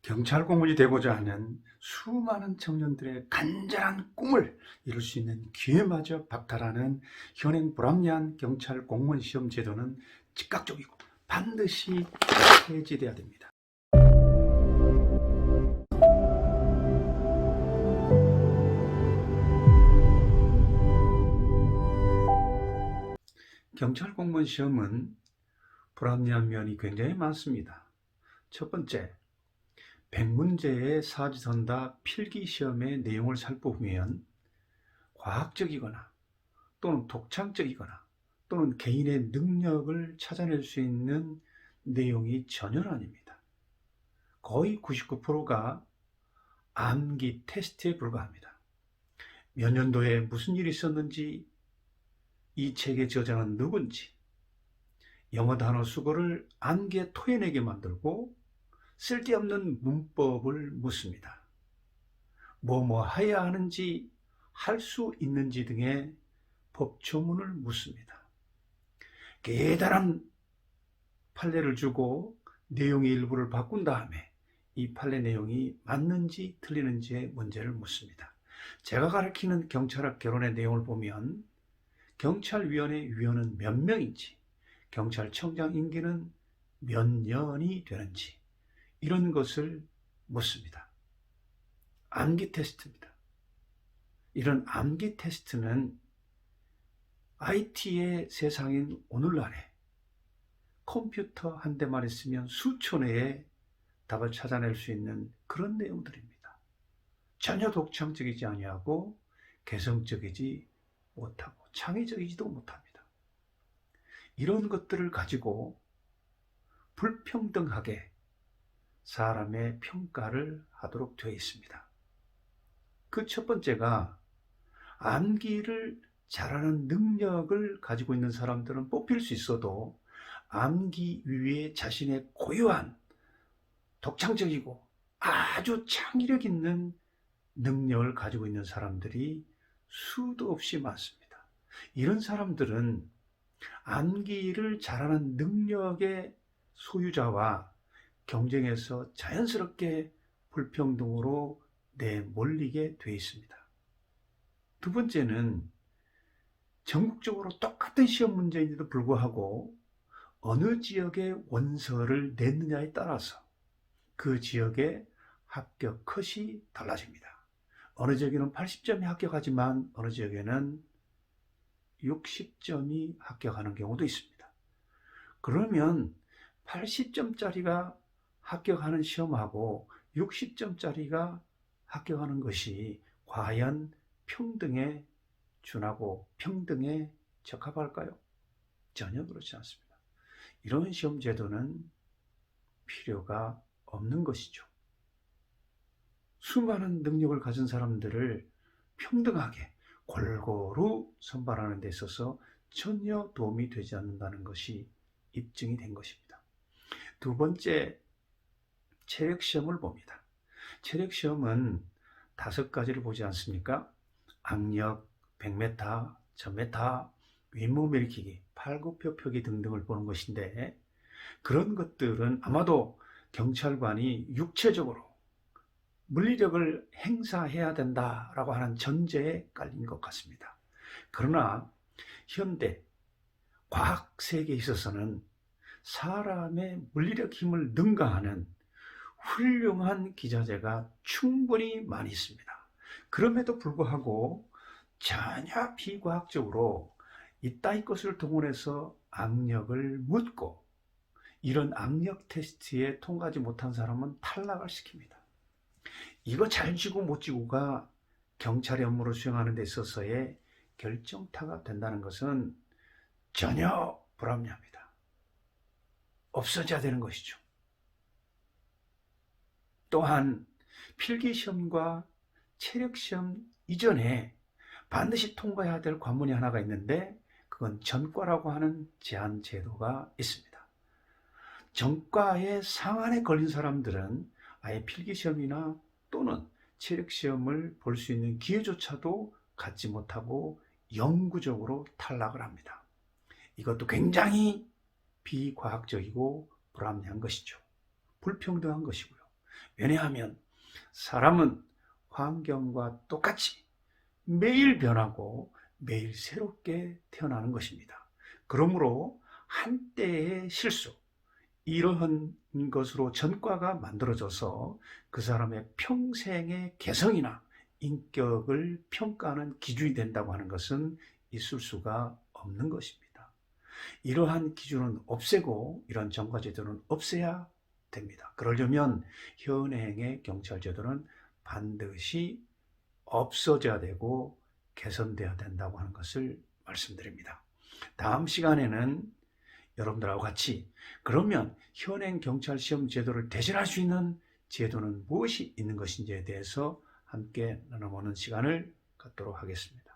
경찰 공무원이 되고자 하는 수많은 청년들의 간절한 꿈을 이룰 수 있는 기회마저 박탈하는 현행 불합리한 경찰 공무원 시험 제도는 즉각적이고 반드시 폐지돼야 됩니다. 경찰 공무원 시험은 불합리한 면이 굉장히 많습니다. 첫 번째, 100문제의 사지선다 필기시험의 내용을 살펴보면 과학적이거나 또는 독창적이거나 또는 개인의 능력을 찾아낼 수 있는 내용이 전혀 아닙니다. 거의 99%가 암기 테스트에 불과합니다. 몇 년도에 무슨 일이 있었는지, 이 책의 저자는 누군지, 영어 단어 수거를 암기에 토해내게 만들고 쓸데없는 문법을 묻습니다. 뭐뭐 해야 하는지, 할 수 있는지 등의 법조문을 묻습니다. 계달한 판례를 주고 내용의 일부를 바꾼 다음에 이 판례 내용이 맞는지 틀리는지의 문제를 묻습니다. 제가 가르치는 경찰학 개론의 내용을 보면 경찰위원회 위원은 몇 명인지, 경찰청장 임기는 몇 년이 되는지 이런 것을 묻습니다. 암기 테스트입니다. 이런 암기 테스트는 IT의 세상인 오늘날에 컴퓨터 한 대만 있으면 수초 내에 답을 찾아낼 수 있는 그런 내용들입니다. 전혀 독창적이지 아니하고 개성적이지 못하고 창의적이지도 못합니다. 이런 것들을 가지고 불평등하게 사람의 평가를 하도록 되어 있습니다. 그 첫 번째가 암기를 잘하는 능력을 가지고 있는 사람들은 뽑힐 수 있어도 암기 위에 자신의 고유한 독창적이고 아주 창의력 있는 능력을 가지고 있는 사람들이 수도 없이 많습니다. 이런 사람들은 암기를 잘하는 능력의 소유자와 경쟁에서 자연스럽게 불평등으로 내몰리게 되어 있습니다. 두 번째는 전국적으로 똑같은 시험 문제인데도 불구하고 어느 지역의 원서를 냈느냐에 따라서 그 지역의 합격 컷이 달라집니다. 어느 지역에는 80점이 합격하지만 어느 지역에는 60점이 합격하는 경우도 있습니다. 그러면 80점짜리가 합격하는 시험하고 60점짜리가 합격하는 것이 과연 평등에 준하고 평등에 적합할까요? 전혀 그렇지 않습니다. 이런 시험 제도는 필요가 없는 것이죠. 수많은 능력을 가진 사람들을 평등하게 골고루 선발하는 데 있어서 전혀 도움이 되지 않는다는 것이 입증이 된 것입니다. 두 번째, 체력시험을 봅니다. 체력시험은 5가지를 보지 않습니까? 악력, 100m, 1000m, 윗몸 일으키기, 팔굽혀펴기 등등을 보는 것인데, 그런 것들은 아마도 경찰관이 육체적으로 물리력을 행사해야 된다라고 하는 전제에 깔린 것 같습니다. 그러나 현대 과학 세계에 있어서는 사람의 물리력 힘을 능가하는 훌륭한 기자재가 충분히 많이 있습니다. 그럼에도 불구하고 전혀 비과학적으로 이따위 것을 동원해서 악력을 묻고 이런 악력 테스트에 통과하지 못한 사람은 탈락을 시킵니다. 이거 잘 지고 못 지고가 경찰의 업무를 수행하는 데 있어서의 결정타가 된다는 것은 전혀 불합리합니다. 없어져야 되는 것이죠. 또한 필기시험과 체력시험 이전에 반드시 통과해야 될 관문이 하나가 있는데 그건 전과라고 하는 제한 제도가 있습니다. 전과의 상한에 걸린 사람들은 아예 필기시험이나 또는 체력시험을 볼 수 있는 기회조차도 갖지 못하고 영구적으로 탈락을 합니다. 이것도 굉장히 비과학적이고 불합리한 것이죠. 불평등한 것이고요. 왜냐하면 사람은 환경과 똑같이 매일 변하고 매일 새롭게 태어나는 것입니다. 그러므로 한때의 실수, 이러한 것으로 전과가 만들어져서 그 사람의 평생의 개성이나 인격을 평가하는 기준이 된다고 하는 것은 있을 수가 없는 것입니다. 이러한 기준은 없애고 이런 전과제도는 없애야 됩니다. 그러려면 현행의 경찰제도는 반드시 없어져야 되고 개선돼야 된다고 하는 것을 말씀드립니다. 다음 시간에는 여러분들하고 같이 그러면 현행 경찰 시험 제도를 대신할 수 있는 제도는 무엇이 있는 것인지에 대해서 함께 나눠보는 시간을 갖도록 하겠습니다.